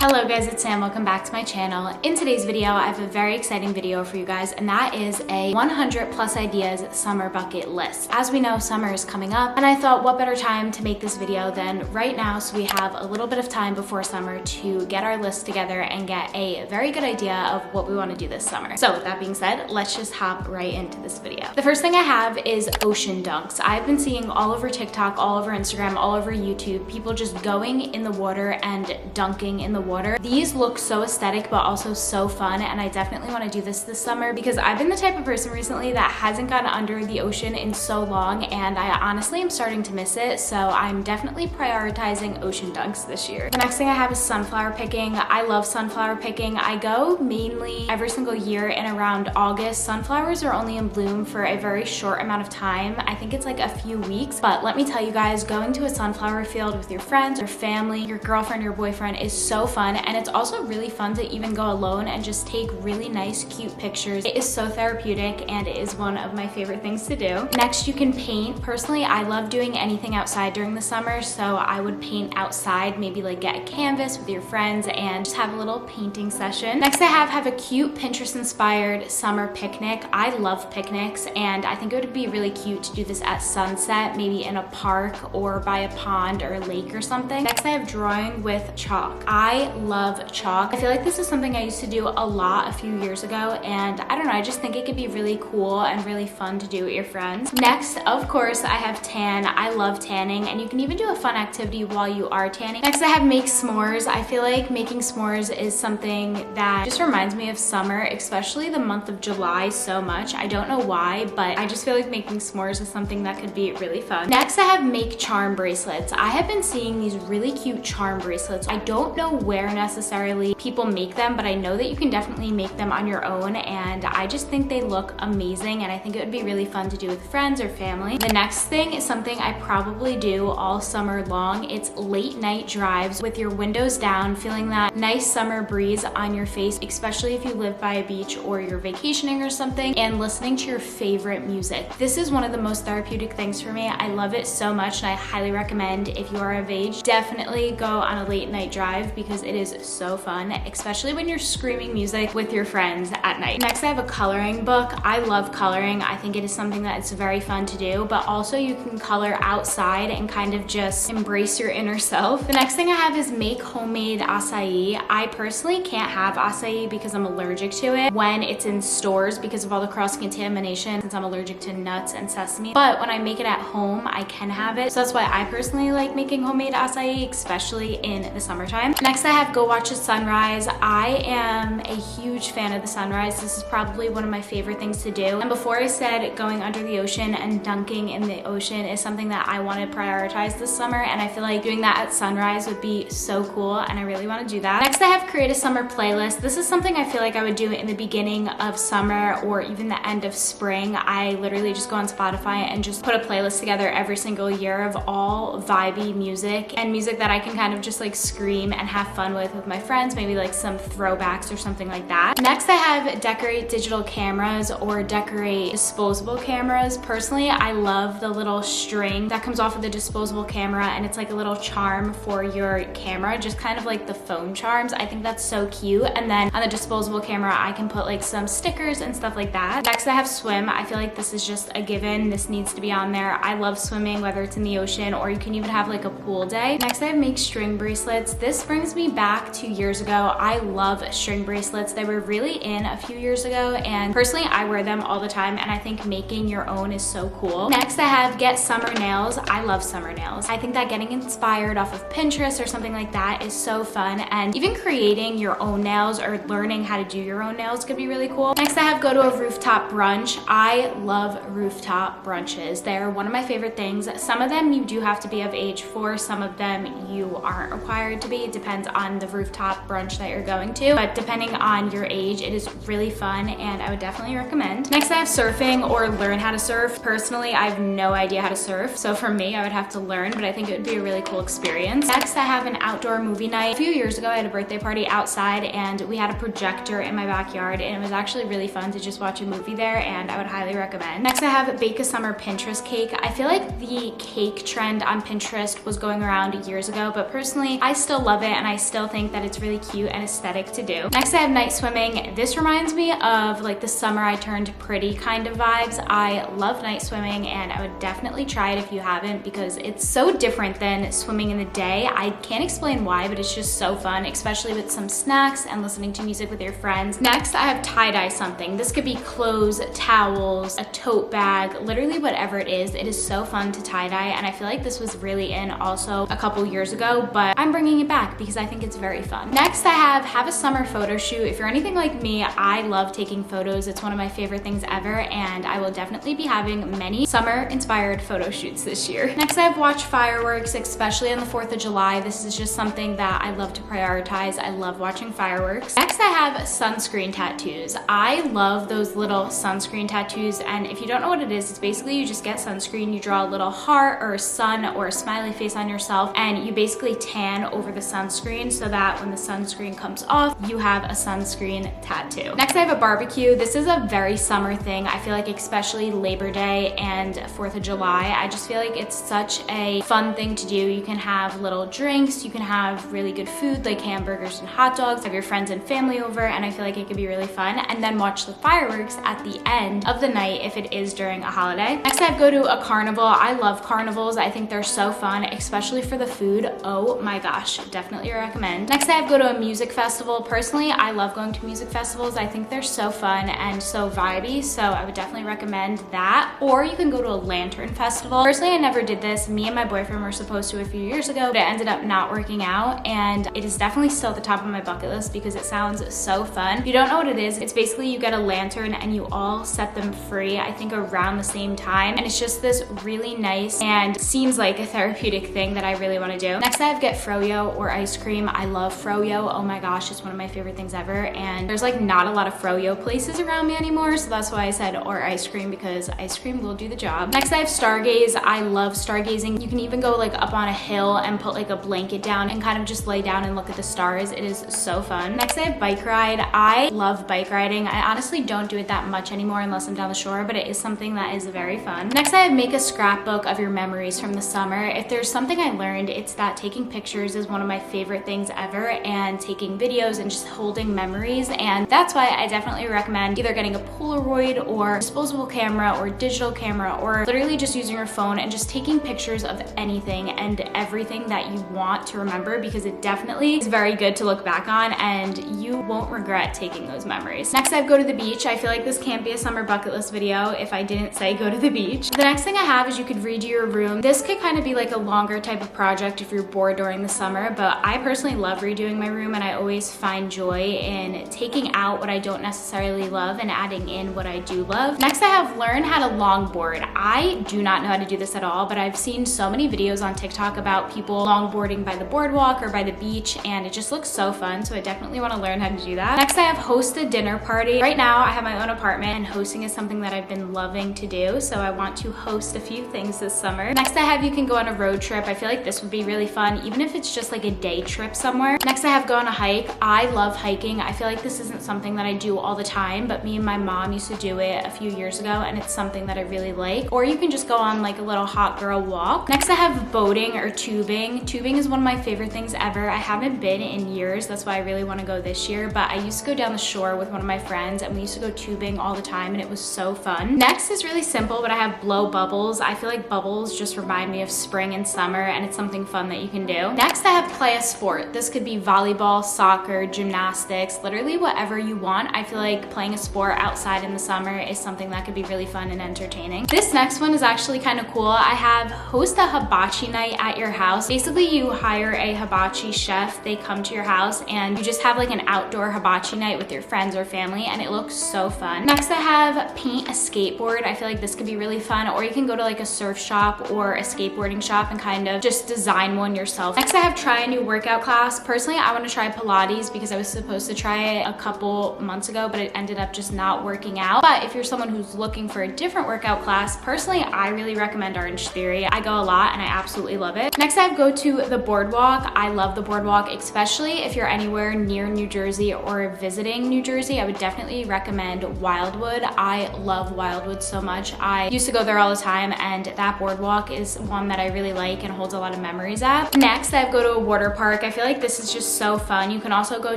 Hello guys, it's Sam. Welcome back to my channel. In today's video, I have a very exciting video for you guys, and that is a 100 plus ideas summer bucket list. As we know, summer is coming up, and I thought what better time to make this video than right now, so we have a little bit of time before summer to get our list together and get a very good idea of what we want to do this summer. So with that being said, let's just hop right into this video. The first thing I have is ocean dunks. I've been seeing all over TikTok, all over Instagram, all over YouTube, people just going in the water and dunking in the water. These look so aesthetic but also so fun, and I definitely want to do this summer because I've been the type of person recently that hasn't gotten under the ocean in so long, and I honestly am starting to miss it, so I'm definitely prioritizing ocean dunks this year. The next thing I have is sunflower picking. I love sunflower picking. I go mainly every single year in around August. Sunflowers are only in bloom for a very short amount of time. I think it's like a few weeks, but let me tell you guys, going to a sunflower field with your friends, your family, your girlfriend, your boyfriend is so fun, and it's also really fun to even go alone and just take really nice, cute pictures. It is so therapeutic, and it is one of my favorite things to do. Next, you can paint. Personally, I love doing anything outside during the summer, so I would paint outside, maybe like get a canvas with your friends and just have a little painting session. Next, I have a cute Pinterest-inspired summer picnic. I love picnics, and I think it would be really cute to do this at sunset, maybe in a park or by a pond or a lake or something. Next, I have drawing with chalk. I love chalk. I feel like this is something I used to do a lot a few years ago, and I don't know, I just think it could be really cool and really fun to do with your friends. Next, of course, I have tan. I love tanning, and you can even do a fun activity while you are tanning. Next, I have make s'mores. I feel like making s'mores is something that just reminds me of summer, especially the month of July, so much. I don't know why, but I just feel like making s'mores is something that could be really fun. Next, I have make charm bracelets. I have been seeing these really cute charm bracelets. I don't know where necessarily people make them, but I know that you can definitely make them on your own, and I just think they look amazing, and I think it would be really fun to do with friends or family. The next thing is something I probably do all summer long. It's late night drives with your windows down, feeling that nice summer breeze on your face, especially if you live by a beach or you're vacationing or something, and listening to your favorite music. This is one of the most therapeutic things for me. I love it so much, and I highly recommend, if you are of age, definitely go on a late night drive because it is so fun, especially when you're screaming music with your friends at night. Next, I have a coloring book. I love coloring. I think it is something that it's very fun to do, but also you can color outside and kind of just embrace your inner self. The next thing I have is make homemade acai. I personally can't have acai because I'm allergic to it when it's in stores because of all the cross-contamination, since I'm allergic to nuts and sesame, but when I make it at home, I can have it. So that's why I personally like making homemade acai, especially in the summertime. Next, I have go watch the sunrise. I am a huge fan of the sunrise. This is probably one of my favorite things to do. And before I said going under the ocean and dunking in the ocean is something that I want to prioritize this summer, and I feel like doing that at sunrise would be so cool, and I really want to do that. Next, I have create a summer playlist. This is something I feel like I would do in the beginning of summer or even the end of spring. I literally just go on Spotify and just put a playlist together every single year of all vibey music and music that I can kind of just like scream and have fun with my friends, maybe like some throwbacks or something like that. Next, I have decorate digital cameras or decorate disposable cameras. Personally, I love the little string that comes off of the disposable camera, and it's like a little charm for your camera, just kind of like the phone charms. I think that's so cute. And then on the disposable camera, I can put like some stickers and stuff like that. Next, I have swim. I feel like this is just a given. This needs to be on there. I love swimming, whether it's in the ocean or you can even have like a pool day. Next, I have make string bracelets. This brings me back 2 years ago. I love string bracelets. They were really in a few years ago, and personally I wear them all the time, and I think making your own is so cool. Next, I have get summer nails. I love summer nails. I think that getting inspired off of Pinterest or something like that is so fun, and even creating your own nails or learning how to do your own nails could be really cool. Next, I have go to a rooftop brunch. I love rooftop brunches. They're one of my favorite things. Some of them you do have to be of age for, some of them you aren't required to be. It depends on the rooftop brunch that you're going to, but depending on your age, it is really fun, and I would definitely recommend. Next, I have surfing or learn how to surf. Personally, I have no idea how to surf, so for me, I would have to learn, but I think it would be a really cool experience. Next, I have an outdoor movie night. A few years ago, I had a birthday party outside, and we had a projector in my backyard, and it was actually really fun to just watch a movie there, and I would highly recommend. Next, I have bake a summer Pinterest cake. I feel like the cake trend on Pinterest was going around years ago, but personally, I still love it, and I still think that it's really cute and aesthetic to do. Next, I have night swimming. This reminds me of like the summer I turned pretty kind of vibes. I love night swimming and I would definitely try it if you haven't, because it's so different than swimming in the day. I can't explain why, but it's just so fun, especially with some snacks and listening to music with your friends. Next, I have tie-dye something. This could be clothes, towels, a tote bag, literally whatever it is. It is so fun to tie-dye, and I feel like this was really in also a couple years ago, but I'm bringing it back because I think it's very fun. Next, I have a summer photo shoot. If you're anything like me, I love taking photos. It's one of my favorite things ever, and I will definitely be having many summer-inspired photo shoots this year. Next, I have watched fireworks, especially on the 4th of July. This is just something that I love to prioritize. I love watching fireworks. Next, I have sunscreen tattoos. I love those little sunscreen tattoos, and if you don't know what it is, it's basically you just get sunscreen, you draw a little heart or a sun or a smiley face on yourself, and you basically tan over the sunscreen so that when the sunscreen comes off, you have a sunscreen tattoo. Next, I have a barbecue. This is a very summer thing. I feel like especially Labor Day and 4th of July, I just feel like it's such a fun thing to do. You can have little drinks, you can have really good food like hamburgers and hot dogs, have your friends and family over, and I feel like it could be really fun, and then watch the fireworks at the end of the night if it is during a holiday. Next, I go to a carnival. I love carnivals. I think they're so fun, especially for the food. Oh my gosh, definitely recommend. Next, I go to a music festival. Personally, I love going to music festivals. I think they're so fun and so vibey, so I would definitely recommend that. Or you can go to a lantern festival. Personally, I never did this. Me and my boyfriend were supposed to a few years ago, but it ended up not working out, and it is definitely still at the top of my bucket list because it sounds so fun. If you don't know what it is, it's basically you get a lantern and you all set them free, I think around the same time, and it's just this really nice and seems like a therapeutic thing that I really want to do. Next, I have get froyo or ice cream. I love froyo. Oh my gosh, it's one of my favorite things ever, and there's like not a lot of froyo places around me anymore, so that's why I said or ice cream, because ice cream will do the job. Next, I have stargaze. I love stargazing. You can even go like up on a hill and put like a blanket down and kind of just lay down and look at the stars. It is so fun. Next, I have bike ride. I love bike riding. I honestly don't do it that much anymore unless I'm down the shore, but it is something that is very fun. Next, I have make a scrapbook of your memories from the summer. If there's something I learned, it's that taking pictures is one of my favorite things ever, and taking videos and just holding memories, and that's why I definitely recommend either getting a Polaroid or disposable camera or digital camera, or literally just using your phone and just taking pictures of anything and everything that you want to remember, because it definitely is very good to look back on and you won't regret taking those memories. Next, I go to the beach. I feel like this can't be a summer bucket list video if I didn't say go to the beach. The next thing I have is you could redo your room. This could kind of be like a longer type of project if you're bored during the summer, but I personally love redoing my room, and I always find joy in taking out what I don't necessarily love and adding in what I do love. Next, I have learn how to longboard. I do not know how to do this at all, but I've seen so many videos on TikTok about people longboarding by the boardwalk or by the beach, and it just looks so fun, so I definitely want to learn how to do that. Next, I have host a dinner party. Right now, I have my own apartment, and hosting is something that I've been loving to do, so I want to host a few things this summer. Next, I have you can go on a road trip. I feel like this would be really fun, even if it's just like a day trip somewhere. Next, I have go on a hike. I love hiking. I feel like this isn't something that I do all the time, but me and my mom used to do it a few years ago, and it's something that I really like. Or you can just go on like a little hot girl walk. Next, I have boating or tubing. Tubing is one of my favorite things ever. I haven't been in years. That's why I really want to go this year, but I used to go down the shore with one of my friends, and we used to go tubing all the time, and it was so fun. Next is really simple, but I have blow bubbles. I feel like bubbles just remind me of spring and summer, and it's something fun that you can do. Next, I have play a sport. This could be volleyball, soccer, gymnastics, literally whatever you want. I feel like playing a sport outside in the summer is something that could be really fun and entertaining. This next one is actually kind of cool. I have host a hibachi night at your house. Basically, you hire a hibachi chef. They come to your house and you just have like an outdoor hibachi night with your friends or family, and it looks so fun. Next, I have paint a skateboard. I feel like this could be really fun, or you can go to like a surf shop or a skateboarding shop and kind of just design one yourself. Next, I have try a new workout class. Personally, I want to try Pilates because I was supposed to try it a couple months ago, but it ended up just not working out. But if you're someone who's looking for a different workout class, personally, I really recommend Orange Theory. I go a lot and I absolutely love it. Next, I have go to the boardwalk. I love the boardwalk, especially if you're anywhere near New Jersey or visiting New Jersey. I would definitely recommend Wildwood. I love Wildwood so much. I used to go there all the time, and that boardwalk is one that I really like and holds a lot of memories at. Next, I have go to a water park. I feel feel like this is just so fun. You can also go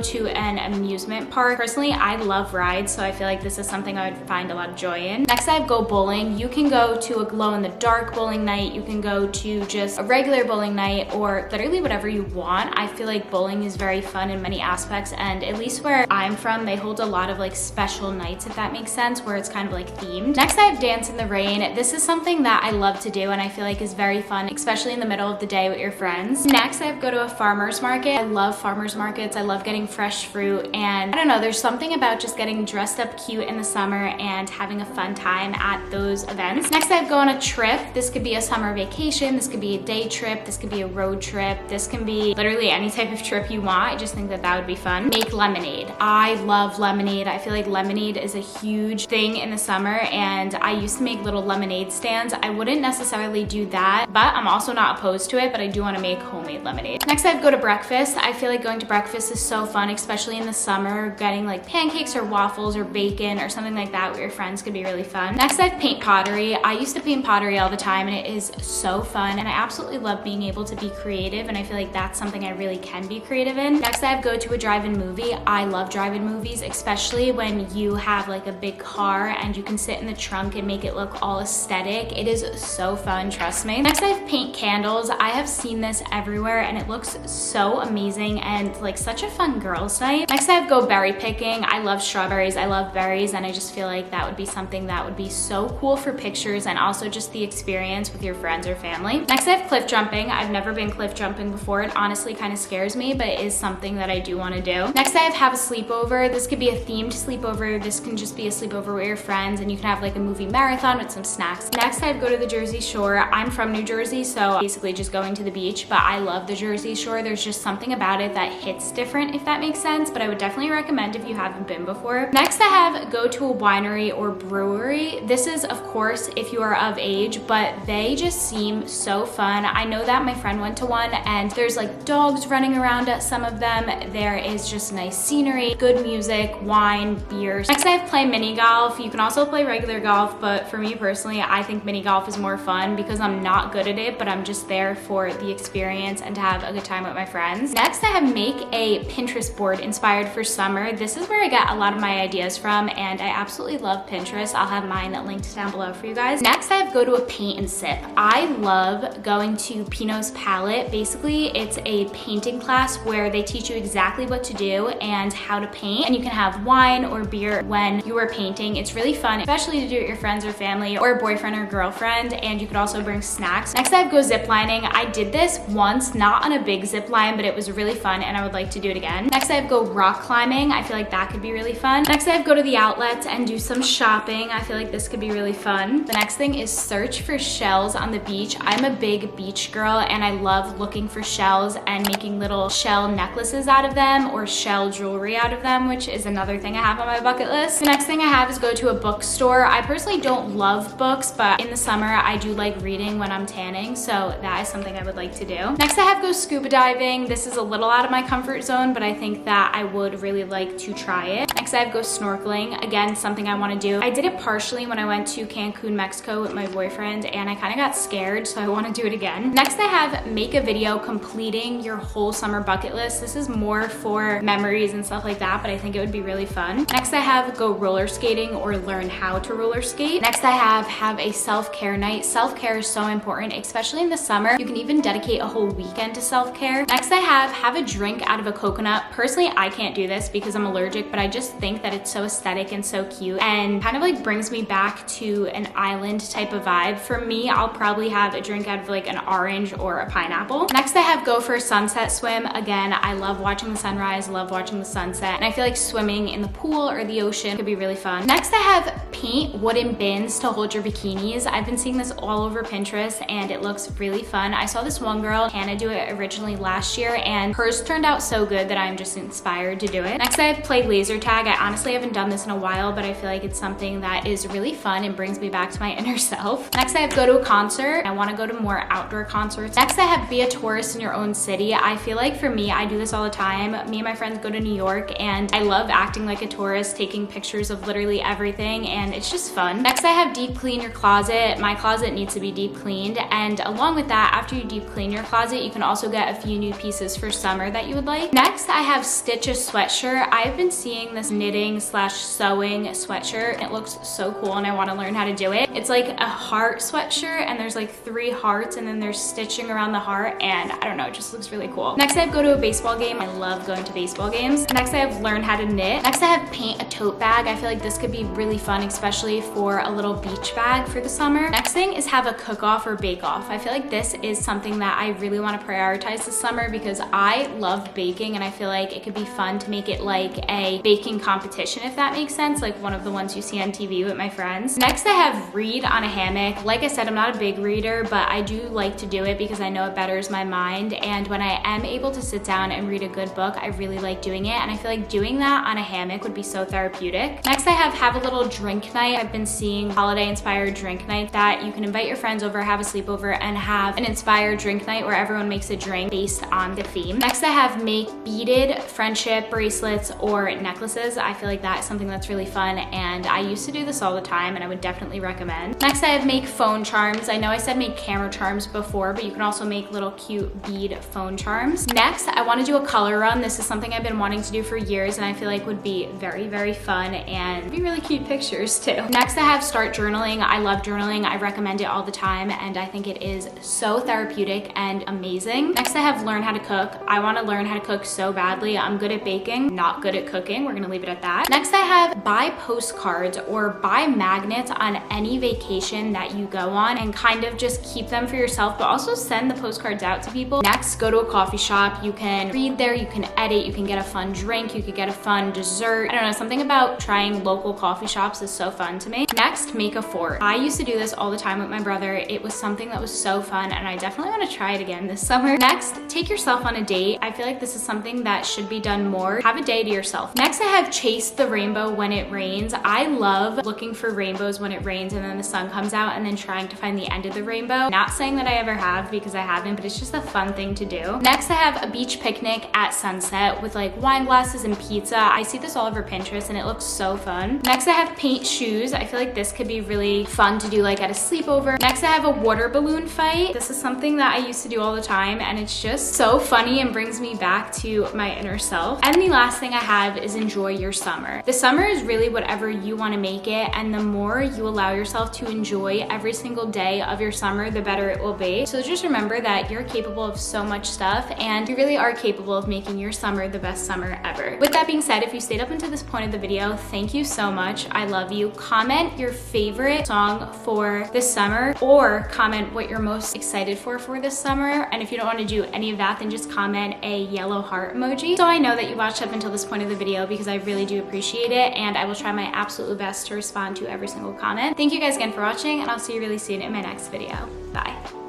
to an amusement park. Personally, I love rides, so I feel like this is something I would find a lot of joy in. Next, I have go bowling. You can go to a glow-in-the-dark bowling night. You can go to just a regular bowling night, or literally whatever you want. I feel like bowling is very fun in many aspects, and at least where I'm from, they hold a lot of like special nights, if that makes sense, where it's kind of like themed. Next, I have dance in the rain. This is something that I love to do, and I feel like is very fun, especially in the middle of the day with your friends. Next, I have go to a farmer's market. I love farmer's markets. I love getting fresh fruit, and I don't know, there's something about just getting dressed up cute in the summer and having a fun time at those events. Next, I have go on a trip. This could be a summer vacation. This could be a day trip. This could be a road trip. This can be literally any type of trip you want. I just think that that would be fun. Make lemonade. I love lemonade. I feel like lemonade is a huge thing in the summer, and I used to make little lemonade stands. I wouldn't necessarily do that, but I'm also not opposed to it, but I do want to make homemade lemonade. Next, I have go to breakfast. I feel like going to breakfast is so fun, especially in the summer. Getting like pancakes or waffles or bacon or something like that with your friends could be really fun. Next, I have paint pottery. I used to paint pottery all the time, and it is so fun, and I absolutely love being able to be creative, and I feel like that's something I really can be creative in. Next, I have go to a drive-in movie. I love drive-in movies, especially when you have like a big car and you can sit in the trunk and make it look all aesthetic. It is so fun, trust me. Next, I have paint candles. I have seen this everywhere, and it looks so amazing and like such a fun girls' night. Next, I have go berry picking. I love strawberries. I love berries, and I just feel like that would be something that would be so cool for pictures and also just the experience with your friends or family. Next, I have cliff jumping. I've never been cliff jumping before. It honestly kind of scares me, but it is something that I do want to do. Next, I have a sleepover. This could be a themed sleepover. This can just be a sleepover with your friends, and you can have like a movie marathon with some snacks. Next, I go to the Jersey Shore. I'm from New Jersey, so basically just going to the beach, but I love the Jersey Shore. There's just something about it that hits different, if that makes sense, but I would definitely recommend if you haven't been before. Next, I have go to a winery or brewery. This is, of course, if you are of age, but they just seem so fun. I know that my friend went to one, and there's like dogs running around at some of them. There is just nice scenery, good music, wine, beers. Next, I have play mini golf. You can also play regular golf, but for me personally, I think mini golf is more fun because I'm not good at it, but I'm just there for the experience and to have a good time with my friends. Next, I have make a Pinterest board inspired for summer. This is where I get a lot of my ideas from, and I absolutely love Pinterest. I'll have mine linked down below for you guys. Next, I have go to a paint and sip. I love going to Pinot's Palette. Basically, it's a painting class where they teach you exactly what to do and how to paint, and you can have wine or beer when you are painting. It's really fun, especially to do it with your friends or family or boyfriend or girlfriend, and you could also bring snacks. Next, I have go zip lining. I did this once, not on a big zip line, but it was really fun, and I would like to do it again. Next, I have go rock climbing. I feel like that could be really fun. Next, I have go to the outlets and do some shopping. I feel like this could be really fun. The next thing is search for shells on the beach. I'm a big beach girl, and I love looking for shells and making little shell necklaces out of them or shell jewelry out of them, which is another thing I have on my bucket list. The next thing I have is go to a bookstore. I personally don't love books, but in the summer I do like reading when I'm tanning, so that is something I would like to do. Next, I have go scuba diving. This is a little out of my comfort zone, but I think that I would really like to try it. Next, I have go snorkeling. Again, something I want to do. I did it partially when I went to Cancun, Mexico with my boyfriend, and I kind of got scared, so I want to do it again. Next, I have make a video completing your whole summer bucket list. This is more for memories and stuff like that, but I think it would be really fun. Next, I have go roller skating or learn how to roller skate. Next, I have a self-care night. Self-care is so important, especially in the summer. You can even dedicate a whole weekend to self-care. Next, I have a drink out of a coconut. Personally, I can't do this because I'm allergic, but I just think that it's so aesthetic and so cute and kind of like brings me back to an island type of vibe. For me, I'll probably have a drink out of like an orange or a pineapple. Next, I have go for a sunset swim. Again, I love watching the sunrise, love watching the sunset, and I feel like swimming in the pool or the ocean could be really fun. Next, I have paint wooden bins to hold your bikinis. I've been seeing this all over Pinterest, and it looks really fun. I saw this one girl, Hannah, do it originally last year, and hers turned out so good that I'm just inspired to do it. Next, I have play laser tag. I honestly haven't done this in a while, but I feel like it's something that is really fun and brings me back to my inner self. Next, I have go to a concert. I want to go to more outdoor concerts. Next, I have be a tourist in your own city. I feel like for me, I do this all the time. Me and my friends go to New York, and I love acting like a tourist, taking pictures of literally everything, and it's just fun. Next, I have deep clean your closet. My closet needs to be deep cleaned, and along with that, after you deep clean your closet, you can also get a few new pieces pieces for summer that you would like. Next, I have Stitch a sweatshirt. I've been seeing this knitting slash sewing sweatshirt, and it looks so cool and I want to learn how to do it. It's like a heart sweatshirt, and there's like 3 hearts, and then there's stitching around the heart, and I don't know, it just looks really cool. Next, I have go to a baseball game. I love going to baseball games. Next, I have learn how to knit. Next, I have paint a tote bag. I feel like this could be really fun, especially for a little beach bag for the summer. Next thing is have a cook-off or bake-off. I feel like this is something that I really want to prioritize this summer because I love baking, and I feel like it could be fun to make it like a baking competition, if that makes sense, like one of the ones you see on TV with my friends. Next, I have read on a hammock. Like I said, I'm not a big reader, but I do like to do it because I know it betters my mind, and when I am able to sit down and read a good book, I really like doing it, and I feel like doing that on a hammock would be so therapeutic. Next, I have a little drink night. I've been seeing holiday inspired drink night that you can invite your friends over, have a sleepover, and have an inspired drink night where everyone makes a drink based on the theme. Next, I have make beaded friendship bracelets or necklaces. I feel like that is something that's really fun, and I used to do this all the time, and I would definitely recommend. Next, I have make phone charms. I know I said make camera charms before, but you can also make little cute bead phone charms. Next, I want to do a color run. This is something I've been wanting to do for years, and I feel like would be very, very fun and be really cute pictures too. Next, I have start journaling. I love journaling. I recommend it all the time, and I think it is so therapeutic and amazing. Next, I have learn how to cook. I want to learn how to cook so badly. I'm good at baking, not good at cooking. We're gonna leave it at that. Next, I have buy postcards or buy magnets on any vacation that you go on, and kind of just keep them for yourself, but also send the postcards out to people. Next, go to a coffee shop. You can read there, you can edit, you can get a fun drink, you could get a fun dessert. I don't know, something about trying local coffee shops is so fun to me. Next, make a fort. I used to do this all the time with my brother. It was something that was so fun, and I definitely want to try it again this summer. Next, take yourself on a date. I feel like this is something that should be done more. Have a day to yourself. Next, I have chase the rainbow when it rains. I love looking for rainbows when it rains and then the sun comes out, and then trying to find the end of the rainbow. Not saying that I ever have, because I haven't, but it's just a fun thing to do. Next, I have a beach picnic at sunset with like wine glasses and pizza. I see this all over Pinterest, and it looks so fun. Next, I have paint shoes. I feel like this could be really fun to do like at a sleepover. Next, I have a water balloon fight. This is something that I used to do all the time, and it's just so funny and brings me back to my inner self. And the last thing I have is enjoy your summer. The summer is really whatever you want to make it, and the more you allow yourself to enjoy every single day of your summer, the better it will be. So just remember that you're capable of so much stuff, and you really are capable of making your summer the best summer ever. With that being said, if you stayed up until this point of the video, thank you so much. I love you. Comment your favorite song for this summer, or comment what you're most excited for this summer. And if you don't want to do any of that, then just comment a yellow heart emoji, so I know that you watched up until this point of the video, because I really do appreciate it, and I will try my absolute best to respond to every single comment. Thank you guys again for watching, and I'll see you really soon in my next video. Bye.